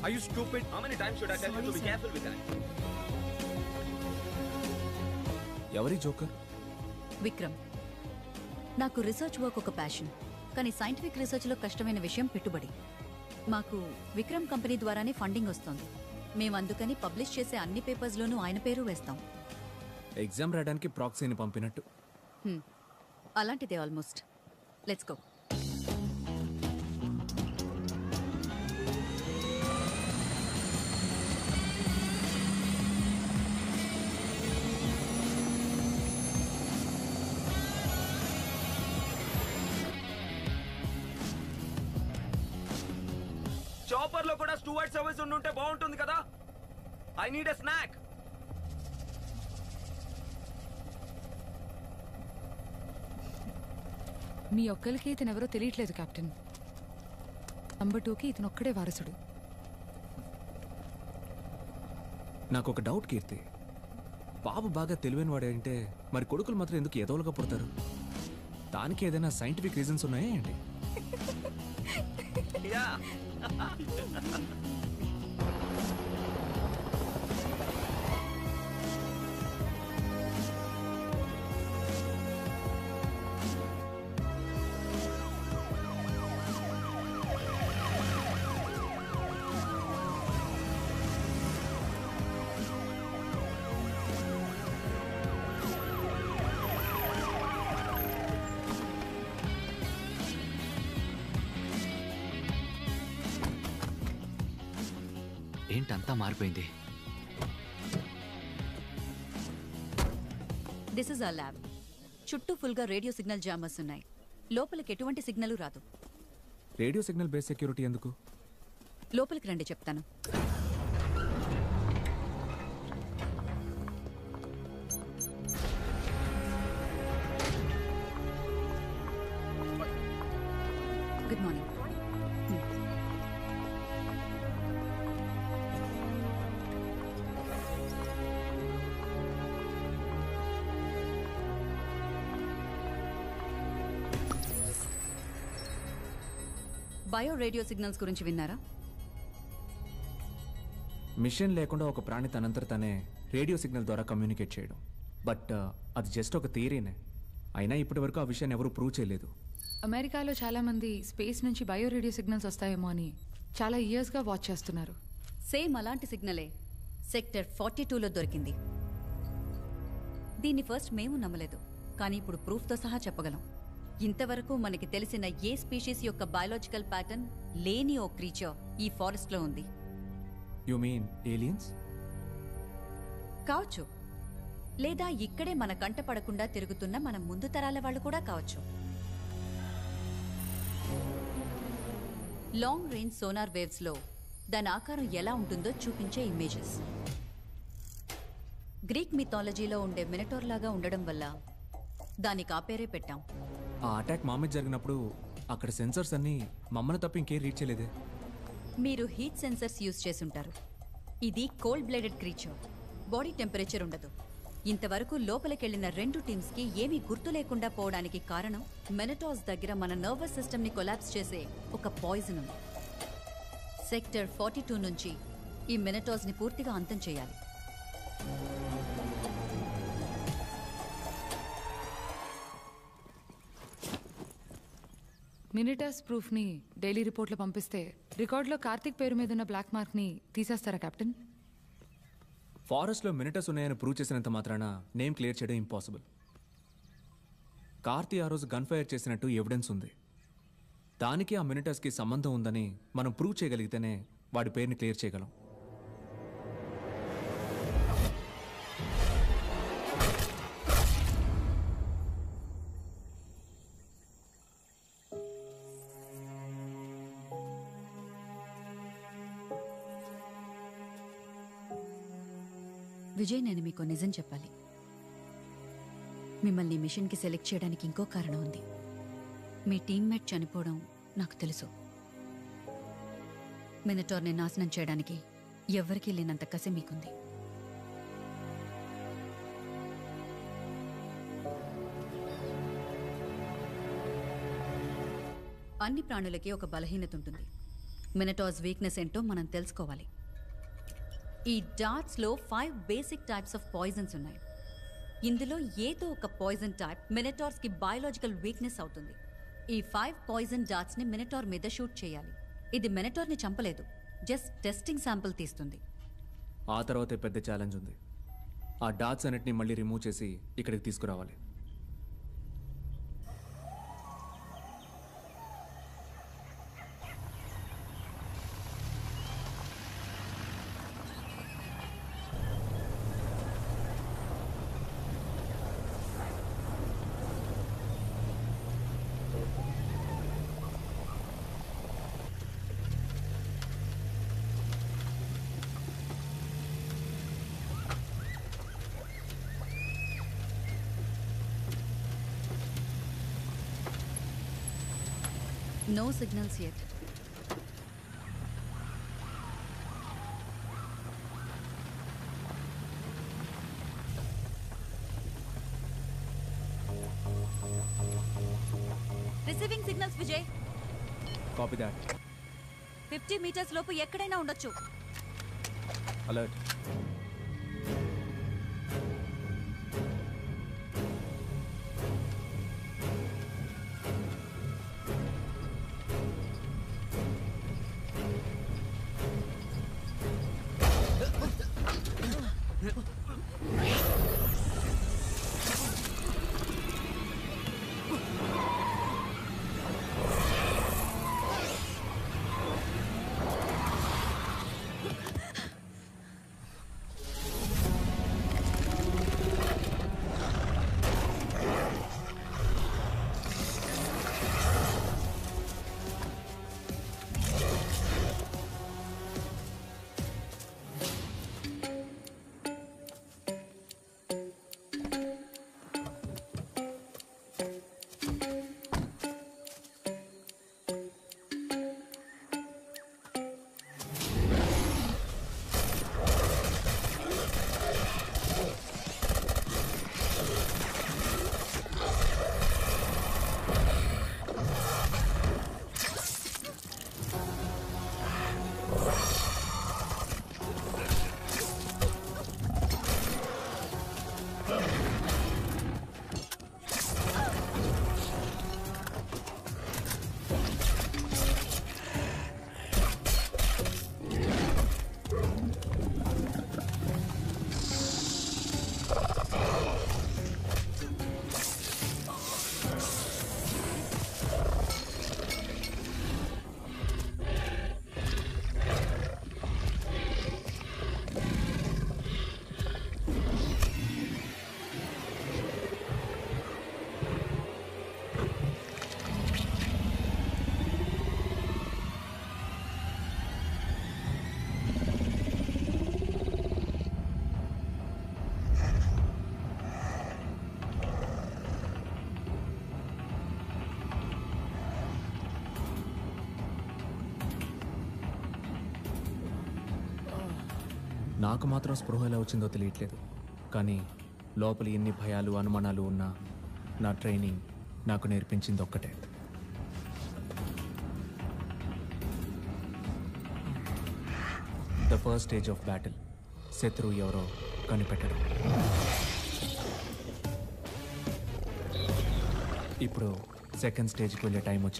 Are you stupid? How many times should I tell you to be careful with that? ఎవరి joker? Vikram. నాకు research work ఒక passion, కానీ scientific రీసెర్చ్లో కష్టమైన విషయం పెట్టుబడి. మాకు విక్రమ్ కంపెనీ ద్వారానే ఫండింగ్ వస్తుంది. మేము అందుకని పబ్లిష్ చేసే అన్ని పేపర్స్లోనూ ఆయన పేరు వేస్తాం. ఎగ్జామ్ రాయడానికి ప్రాక్సీని పంపినట్టు. అలాంటిదే ఆల్మోస్ట్. Let's go. చాపర్ లో కూడా స్టూవర్డ్ సర్వీస్ ఉంటే బాగుంటుంది కదా. I need a snack. మీ ఒక్కరికి ఇతను ఎవరో తెలియట్లేదు కెప్టెన్. నంబర్ 2కి ఇతను ఒక్కడే వారసుడు. నాకు ఒక డౌట్ కీర్తి, బాబు బాగా తెలివైన వాడే అంటే మరి కొడుకులు మాత్రం ఎందుకు ఎదవలుగా పుడతారు? దానికి ఏదైనా సైంటిఫిక్ రీజన్స్ ఉన్నాయా ఏంటి? ఏంటంతా మారిపోయింది? This is our lab. చుట్టూ ఫుల్గా రేడియో సిగ్నల్ జామర్స్ ఉన్నాయి. లోపలికి ఎటువంటి సిగ్నల్ రాదు. రేడియో సిగ్నల్ బేస్ సెక్యూరిటీ ఎందుకు? లోపలికి రండి చెప్తాను. Good morning. Bio radio signals గురించి విన్నారా? మిషన్ లేకుండా ఒక ప్రాణి తనంతట తనే రేడియో సిగ్నల్ ద్వారా కమ్యూనికేట్ చేయడం. బట్ అది జస్ట్ ఒక థియరీనే. అయినా ఇప్పటి వరకు ఆ విషయాన్ని ఎవరూ ప్రూవ్ చేయలేదు. అమెరికాలో చాలా మంది స్పేస్ నుంచి బయో రేడియో సిగ్నల్స్ వస్తాయేమో అని చాలా ఇయర్స్గా వాచ్ చేస్తున్నారు. సేమ్ అలాంటి సిగ్నలే సెక్టర్ 42లో దొరికింది. దీన్ని ఫస్ట్ మేము నమ్మలేదు, కానీ ఇప్పుడు ప్రూఫ్తో సహా చెప్పగలం. ఇంతవరకు మనకి తెలిసిన ఏ స్పీషీస్ యొక్క బయాలజికల్ ప్యాటర్న్ లేని ఓ క్రీచర్ ఈ ఫారెస్ట్ లో ఉంది. You mean aliens? కావచ్చు, లేదా ఇక్కడే మన కంట పడకుండా తిరుగుతున్న మన ముందు తరాల వాళ్ళు కూడా కావచ్చు. లాంగ్ రేంజ్ సోనార్ వేవ్స్ లో దాని ఆకారం ఎలా ఉంటుందో చూపించే ఇమేజెస్. గ్రీక్ మిథాలజీలో ఉండే మినటోర్ లాగా ఉండడం వల్ల దానికి ఆ పేరే పెట్టాం. ఆ అటాక్ మా మీద జరిగినప్పుడు అక్కడ సెన్సర్స్ అన్నీ మమ్మల్ని తప్ప ఇంకేం రీచ్ చేయలేదే. మీరు హీట్ సెన్సర్స్ యూజ్ చేసుంటారు. ఇది cold blooded creature. Body temperature ఉండదు. ఇంతవరకు లోపలికెళ్లిన 2 టీమ్స్కి ఏమీ గుర్తు లేకుండా పోవడానికి కారణం మెనటాస్ దగ్గర మన నర్వస్ సిస్టమ్ని కొలాప్స్ చేసే ఒక పాయిజన్ ఉంది. సెక్టర్ 42 నుంచి ఈ మెనటాస్ని పూర్తిగా అంతం చేయాలి. మినిటస్ ప్రూఫ్ని డైలీ రిపోర్ట్లో పంపిస్తే రికార్డులో కార్తిక్ పేరు మీద ఉన్న బ్లాక్ మార్క్ని తీసేస్తారా కెప్టెన్? ఫారెస్ట్లో మినిటస్ ఉన్నాయని ప్రూవ్ చేసినంత మాత్రాన నేమ్ క్లియర్ చేయడం ఇంపాసిబుల్. కార్తీ ఆ రోజు గన్ ఫైర్ చేసినట్టు ఎవిడెన్స్ ఉంది. దానికి ఆ మినిటస్కి సంబంధం ఉందని మనం ప్రూవ్ చేయగలిగితేనే వాడి పేరుని క్లియర్ చేయగలం. విజయ్, నేను మీకు నిజం చెప్పాలి. మిమ్మల్ని మిషన్కి సెలెక్ట్ చేయడానికి ఇంకో కారణం ఉంది. మీ టీమ్మేట్ చనిపోవడం నాకు తెలుసు. మినటార్ని నాశనం చేయడానికి ఎవ్వరికీ లేనంత కసి మీకుంది. అన్ని ప్రాణులకి ఒక బలహీనత ఉంటుంది. మినటార్స్ వీక్నెస్ ఏంటో మనం తెలుసుకోవాలి. ఈ డార్ట్స్లో 5 బేసిక్ టైప్స్ ఆఫ్ పాయిజన్స్ ఉన్నాయి. ఇందులో ఏదో ఒక పాయిజన్ టైప్ మినటార్స్కి బయాలజికల్ వీక్నెస్ అవుతుంది. ఈ 5 పాయిజన్ డార్ట్స్ని మినటార్ మీద షూట్ చేయాలి. ఇది మినటార్ని చంపలేదు, జస్ట్ టెస్టింగ్ శాంపుల్ తీస్తుంది. ఆ తర్వాతే పెద్ద ఛాలెంజ్ ఉంది. ఆ డాట్స్ అన్నిటిని మళ్ళీ రిమూవ్ చేసి ఇక్కడికి తీసుకురావాలి. No signals yet. Receiving signals, Vijay. Copy that. 50 meters లోపు ఎక్కడైనా ఉండొచ్చు. అలర్ట్. నాకు మాత్రం స్పృహ ఎలా వచ్చిందో తెలియట్లేదు. కానీ లోపల ఎన్ని భయాలు అనుమానాలు ఉన్నా నా ట్రైనింగ్ నాకు నేర్పించింది ఒక్కటే. The first stage of battle, శత్రువు ఎవరో కనిపెట్టడం. ఇప్పుడు సెకండ్ స్టేజ్కి వెళ్ళే టైం వచ్చింది.